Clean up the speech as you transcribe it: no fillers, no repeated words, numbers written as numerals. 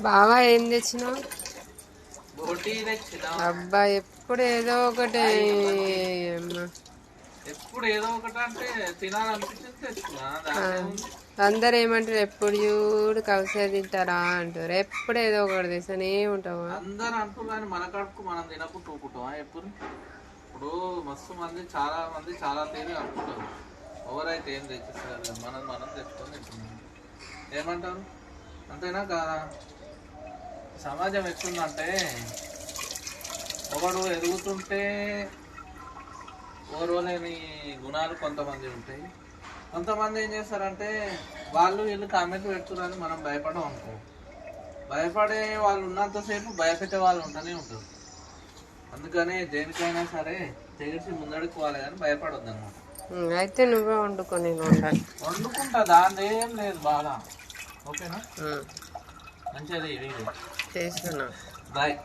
బావా ఏం తెచ్చినావు? అబ్బా ఎప్పుడు ఏదో ఒకటి అంటే తినాలనిపించింది తెచ్చుకున్నా. అందరు ఏమంటారు ఎప్పుడు చూడు కవిసే తింటారా అంటారు. ఎప్పుడు ఏదో ఒకటి తెస్తూనే ఉంటావు. అందరు అంటారు కానీ మన కడుపు మనం తినకుండా ఊకుంటాం. ఎప్పుడు ఇప్పుడు మస్తు మంది చాలా తేలి అనుకుంటారు. ఎవరైతే ఏం తెచ్చిస్తారు మనం తెచ్చుకొని తింటున్నాం. ఏమంటారు అంతేనా కాదా? సమాజం ఎట్లుందంటే ఒకడు ఎదుగుతుంటే ఓర్వలేని గుణాలు కొంతమంది ఉంటాయి. కొంతమంది ఏం చేస్తారంటే వీళ్ళు కామెంట్లు పెడుతున్నారని మనం భయపడం అనుకో. భయపడే వాళ్ళు ఉన్నంతసేపు భయపెట్టే వాళ్ళు ఉంటూనే ఉంటారు. అందుకని దేనికైనా సరే తెగిసి ముందడుకు పోవాలి కానీ భయపడొద్దు అనమాట. అయితే నువ్వే వండుకొని వండుకుంటా, దాని ఏం లేదు బాగా. ఓకేనా? మంచిది. చేస్తున్నా. బాయ్.